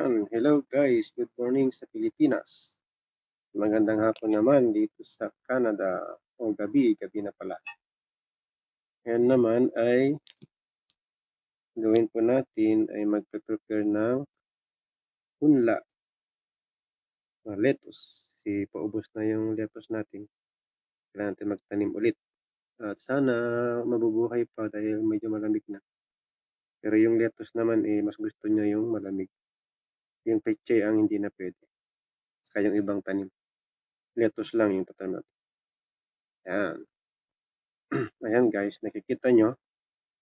Hello guys, good morning sa Pilipinas. Magandang hapon naman dito sa Canada. O gabi na pala. Ngayon naman ay gawin po natin ay magpe-prepare ng punla na lettuce. Kasi paubos na yung lettuce natin. Kailangan natin magtanim ulit. At sana mabubuhay pa dahil medyo malamig na. Pero yung lettuce naman mas gusto niya yung malamig. Yung peche ang hindi na pwede. Saka yung ibang tanim. Lettuce lang yung tatanim natin. Yan. Ayan guys, nakikita nyo.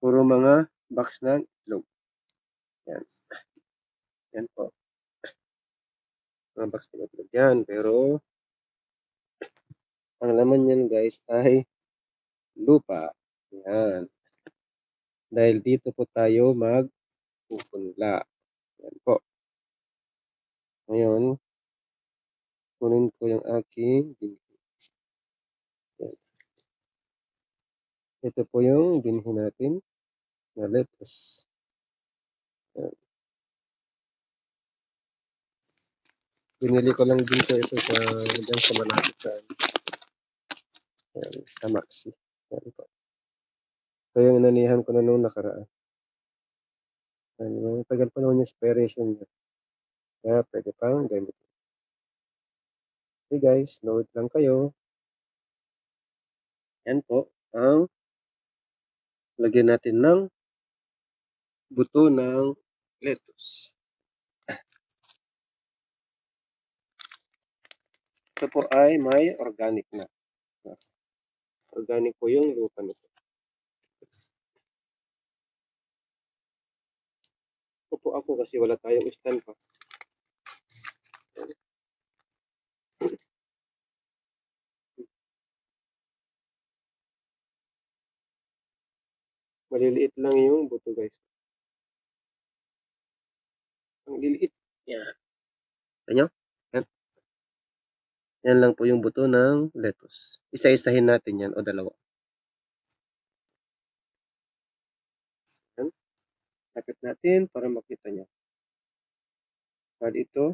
Puro mga box ng itlog. Yan. Yan po. Mga box ng itlog yan. Pero, ang laman yan guys ay lupa. Yan. Dahil dito po tayo magpupunla. Yan po. Ngayon, kunin ko yung aking binhi. Yan. Ito po yung binhi natin na lettuce. Yan. Binili ko lang din po ito sa malapit sa Maxi. Yan po. Ito yung inanihan ko na nung nakaraan. Tagal pa naman yung expiration niya. Kaya pwede pang gamit. Okay guys, note lang kayo. Yan po ang lagyan natin ng buto ng lettuce. Ito po ay may organic na. Organic po yung lupa nito. Ito po ako kasi wala tayong stand pa. Maliliit lang yung buto guys. Ang liliit. Yan. Yan. Yan. Yan lang po yung buto ng lettuce. Isa-isahin natin yan o dalawa. Yan. Lapit natin para makita nyo. At ito,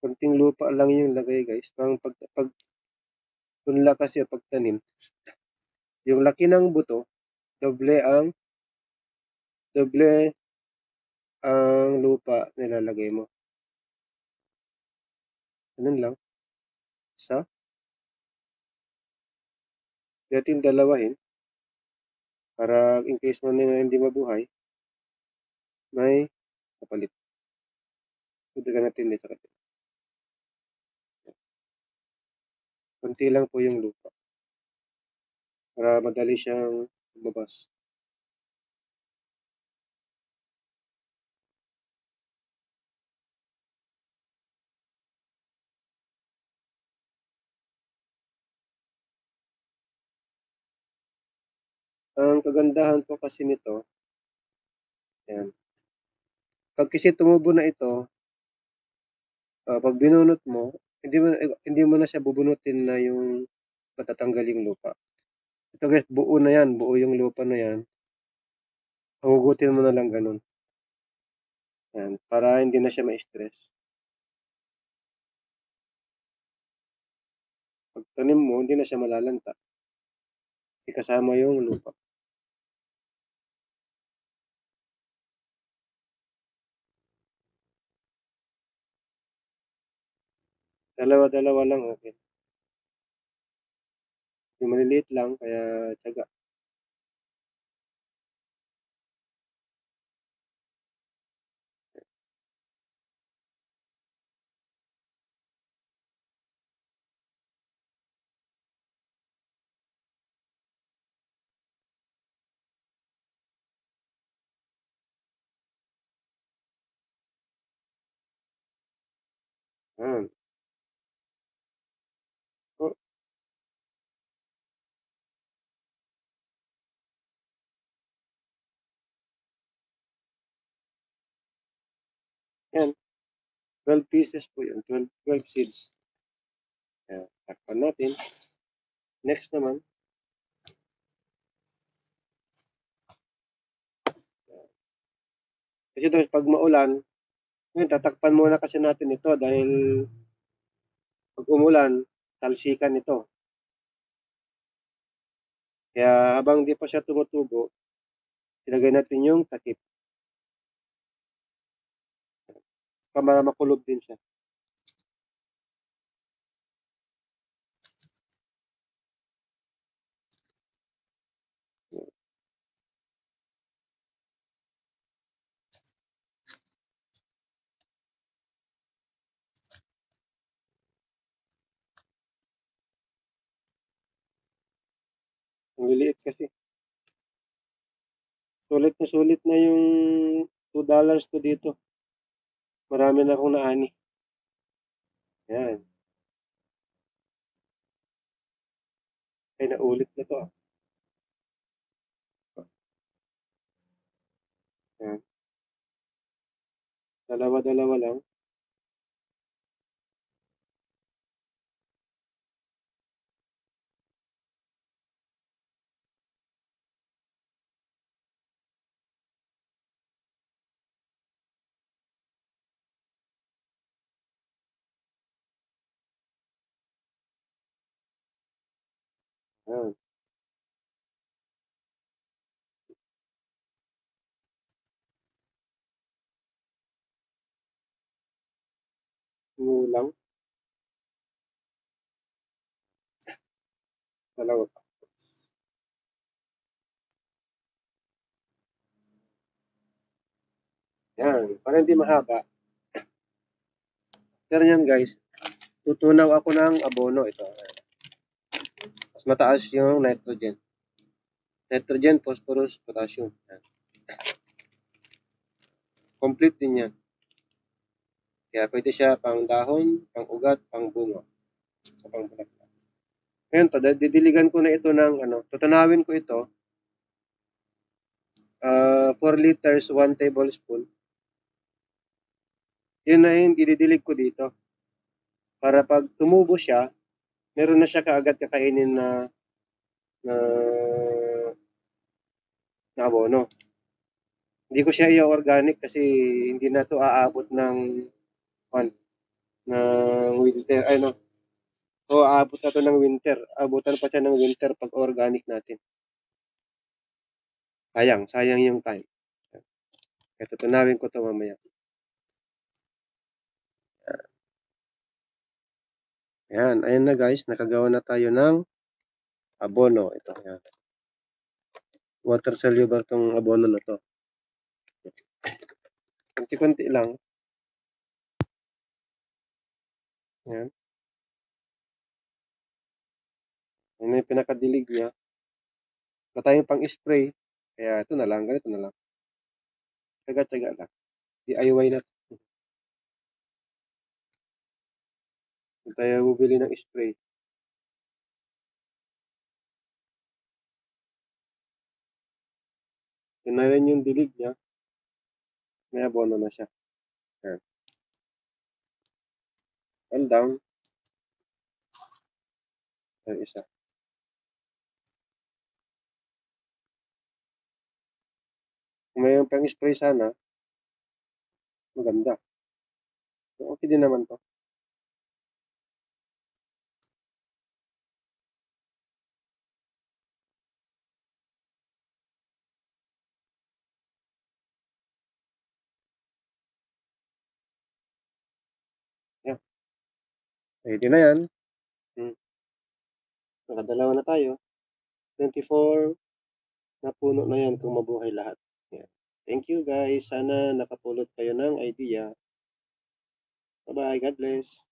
konting lupa lang yung lagay guys. Pag punla kasi o pagtanim, yung laki ng buto, doble ang lupa nilalagay mo. Ganun lang. Isa. Natin dalawahin para in case man na hindi mabuhay, may kapalit. Tudagan natin dito. Kunti lang po yung lupa para madali siyang lumabas. Ang kagandahan po kasi nito, yan. Pag kasi tumubo na ito, pag binunot mo, hindi mo na siya bubunutin na yung patatanggal yung lupa. Ito guys, buo na yan, buo yung lupa na yan. Hugutin mo na lang ganun. Yan, para hindi na siya ma-stress. Pag tanim mo, hindi na siya malalanta. Ikasama yung lupa. Dalawa-dalawa lang, okay. Yung maliliit lang, kaya tiyaga. Yan. Oh, yan. 12 pieces po yun. 12 seeds. Yan. Takpan natin. Next naman. Kasi pag maulan, Ngayon, tatakpan muna kasi natin ito dahil pag umulan, talsikan ito. Kaya habang di pa siya tumutubo, ilagay natin yung takip. Para makulog din siya. Ang liliit kasi. Sulit na yung $2 ko dito. Marami na akong naani. Yan. Ay, naulit na to. Yan. Dalawa-dalawa lang. Yan. Ngulang. Dalawa pa. Yan. Para hindi mahaba. Pero yan guys, tutunaw ako ng abono ito. Mas mataas yung nitrogen. Nitrogen, phosphorus, potassium. Yan. Complete din yan. Kaya pwede siya pang dahon, pang ugat, pang bunga. O pang bulaklak. Ngayon to, didiligan ko na ito ng tutunawin ko ito. 4 liters, 1 tablespoon. Yun na yung didilig ko dito. Para pag tumubo siya, meron na siya kaagad kakainin na abono. Hindi ko siya i-organic kasi hindi na to aabot ng winter. Ay no. So aabot na to ng winter. Abutan pa siya ng winter pag organic natin. Sayang yung time. Kaya tutunawin ko to mamaya. Yan, ayun na guys, nakagawa na tayo ng abono. Ito, yan. Water soluble tong abono na to. Kunti-kunti lang. Yan. Yan yung pinakadilig niya. Wala tayong pang spray. Kaya ito na lang, ganito na lang. Tsaga-tsaga lang. DIY na. Hindi tayo bubili ng spray. Yun na rin yung dilig niya. May abono na siya. Yan. And down. Yung isa. Kung may pang spray sana, maganda. So, okay din naman to. Yan. Pwede na yan. Nakadalawa na tayo. 24 na puno na yan kung mabuhay lahat. Yan. Thank you guys. Sana nakapulot kayo ng idea. Bye-bye. God bless.